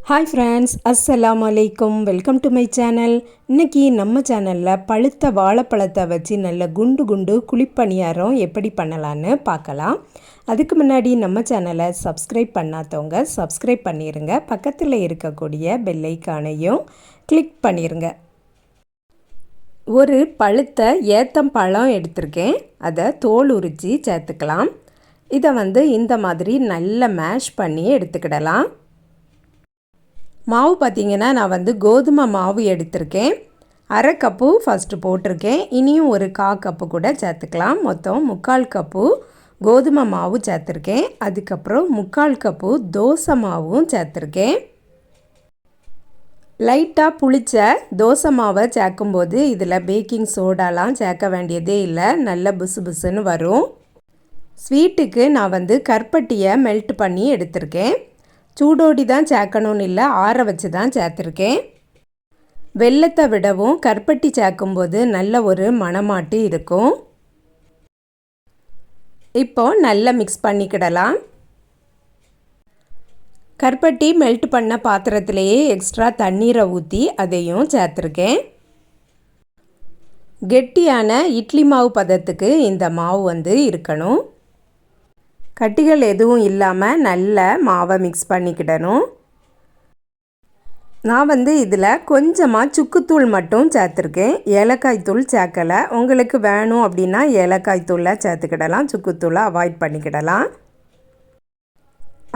Hi friends, அஸ்ஸலாமு அலைக்கும். Welcome to my channel. இன்றைக்கி நம்ம சேனலில் பழுத்த வாழைப்பழத்தை வச்சு நல்ல குண்டு குண்டு குழிப்பணியாரம் எப்படி பண்ணலான்னு பார்க்கலாம். அதுக்கு முன்னாடி நம்ம சேனலை சப்ஸ்கிரைப் பண்ணாதவங்க சப்ஸ்கிரைப் பண்ணிடுங்க. பக்கத்தில் இருக்கக்கூடிய பெல் ஐக்கானையும் கிளிக் பண்ணிடுங்க. ஒரு பழுத்த ஏத்தம்பழம் எடுத்திருக்கேன். அதை தோல் உரித்து சேர்த்துக்கலாம். இதை இந்த மாதிரி நல்லா மேஷ் பண்ணி எடுத்துக்கிடலாம். மாவு பார்த்திங்கன்னா நான் கோதுமை மாவு எடுத்திருக்கேன். அரை கப்பு ஃபஸ்ட்டு போட்டிருக்கேன். இனியும் ஒரு 1/4 கப்பு கூட சேர்த்துக்கலாம். மொத்தம் 3/4 கப்பு கோதுமை மாவு சேர்த்துருக்கேன். அதுக்கப்புறம் 3/4 கப்பு தோசை மாவும் சேர்த்துருக்கேன். லைட்டாக புளிச்ச தோசை மாவை சேர்க்கும்போது இதில் பேக்கிங் சோடாலாம் சேர்க்க வேண்டியதே இல்லை. நல்ல புசு புசுன்னு வரும். ஸ்வீட்டுக்கு நான் கருப்பட்டியை மெல்ட் பண்ணி எடுத்திருக்கேன். சூடோடி தான் சேர்க்கணும்னு இல்லை, ஆற வச்சு தான் சேர்த்துருக்கேன். வெல்லத்தை விடவும் கருப்பட்டி சேர்க்கும்போது நல்ல ஒரு மணமாட்டு இருக்கும். இப்போது நல்லா மிக்ஸ் பண்ணிக்கிடலாம். கருப்பட்டி மெல்ட் பண்ண பாத்திரத்திலேயே எக்ஸ்ட்ரா தண்ணீரை ஊற்றி அதையும் சேர்த்துருக்கேன். கெட்டியான இட்லி மாவு பதத்துக்கு இந்த மாவு இருக்கணும். கட்டிகள் எதுவும் இல்லாமல் நல்ல மாவை மிக்ஸ் பண்ணிக்கிடணும். நான் இதில் கொஞ்சமாக சுக்குத்தூள் மட்டும் சேர்த்துருக்கேன். ஏலக்காய் தூள் சேர்க்கலை. உங்களுக்கு வேணும் அப்படின்னா ஏலக்காய் தூளை சேர்த்துக்கிடலாம். சுக்குத்தூளை அவாய்ட் பண்ணிக்கிடலாம்.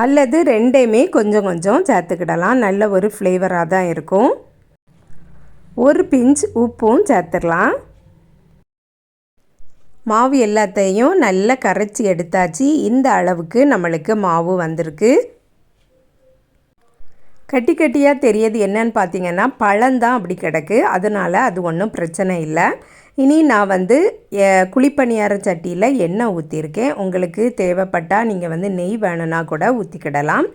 அல்லது ரெண்டையுமே கொஞ்சம் கொஞ்சம் சேர்த்துக்கிடலாம். நல்ல ஒரு ஃப்ளேவராக தான் இருக்கும். ஒரு பிஞ்ச் உப்பும் சேர்த்துடலாம். மாவு எல்லாத்தையும் நல்லா கரைச்சி எடுத்தாச்சு. இந்த அளவுக்கு நம்மளுக்கு மாவு வந்திருக்கு. கட்டி கட்டியாக தெரியுது என்னன்னு பார்த்தீங்கன்னா பழம்தான் அப்படி கிடக்கு. அதனால் அது ஒன்றும் பிரச்சனை இல்லை. இனி நான் குழிப்பணியார சட்டியில் எண்ணெய் ஊற்றிருக்கேன். உங்களுக்கு தேவைப்பட்டால் நீங்கள் நெய் வேணும்னா கூட ஊற்றிக்கிடலாம்.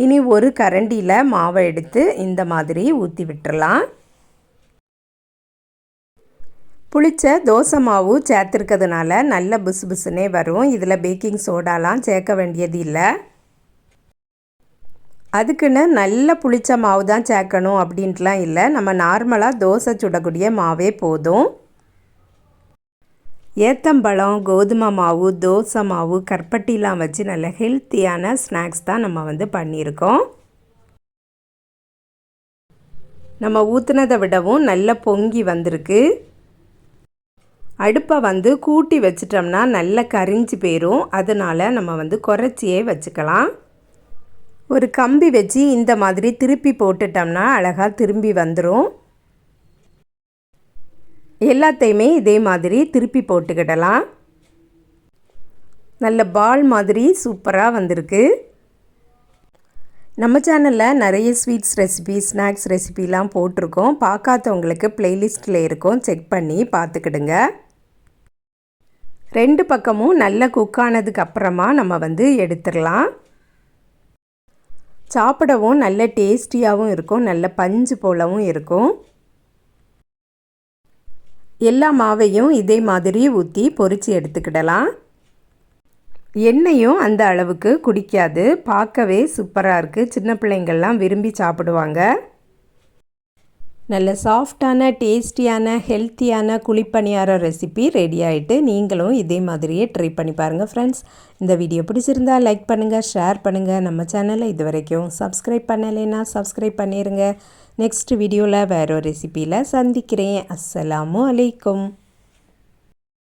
இனி ஒரு கரண்டியில் மாவை எடுத்து இந்த மாதிரி ஊற்றி விட்டுறலாம். புளிச்ச தோசை மாவு சேர்த்துருக்கிறதுனால நல்ல புசு புசுனே வரும். இதில் பேக்கிங் சோடாலாம் சேர்க்க வேண்டியது இல்லை. அதுக்குன்னு நல்ல புளிச்ச மாவு தான் சேர்க்கணும் அப்படின்ட்டுலாம் இல்லை. நம்ம நார்மலாக தோசை சுடக்கூடிய மாவே போதும். ஏத்தம்பழம், கோதுமை மாவு, தோசை மாவு, கருப்பட்டிலாம் வச்சு நல்ல ஹெல்த்தியான ஸ்நாக்ஸ் தான் நம்ம பண்ணியிருக்கோம். நம்ம ஊற்றுனதை விடவும் நல்ல பொங்கி வந்திருக்கு. அடுப்பை கூட்டி வச்சிட்டோம்னா நல்லா கரிஞ்சு போயிடும். அதனால் நம்ம குறைச்சியே வச்சுக்கலாம். ஒரு கம்பி வச்சு இந்த மாதிரி திருப்பி போட்டுட்டோம்னா அழகாக திரும்பி வந்துடும். எல்லாத்தையுமே இதே மாதிரி திருப்பி போட்டுக்கிடலாம். நல்ல பால் மாதிரி சூப்பராக வந்திருக்கு. நம்ம சேனலில் நிறைய ஸ்வீட்ஸ் ரெசிபி, ஸ்நாக்ஸ் ரெசிபிலாம் போட்டிருக்கோம். பார்க்காதவங்களுக்கு ப்ளேலிஸ்ட்டில் இருக்கும், செக் பண்ணி பார்த்துக்கிடுங்க. 2 பக்கமும் நல்லா குக் ஆனதுக்கு அப்புறமா நம்ம எடுத்துடலாம். சாப்பிடவும் நல்ல டேஸ்டியாகவும் இருக்கும். நல்ல பஞ்சு போலவும் இருக்கும். எல்லா மாவையும் இதே மாதிரி ஊற்றி பொரித்து எடுத்துக்கிடலாம். எண்ணெயும் அந்த அளவுக்கு குடிக்காது. பார்க்கவே சூப்பராக இருக்குது. சின்ன பிள்ளைங்கள்லாம் விரும்பி சாப்பிடுவாங்க. நல்ல சாஃப்டான, டேஸ்டியான, ஹெல்த்தியான குழிப்பணியார ரெசிபி ரெடி ஆகிட்டு நீங்களும் இதே மாதிரியே ட்ரை பண்ணி பாருங்கள் ஃப்ரெண்ட்ஸ். இந்த வீடியோ பிடிச்சிருந்தா லைக் பண்ணுங்கள், ஷேர் பண்ணுங்கள். நம்ம சேனலை இது வரைக்கும் சப்ஸ்கிரைப் பண்ணலைன்னா சப்ஸ்கிரைப் பண்ணிடுங்க. நெக்ஸ்ட் வீடியோவில் வேறு ஒரு ரெசிபியில் சந்திக்கிறேன். அஸ்ஸலாமு அலைக்கும்.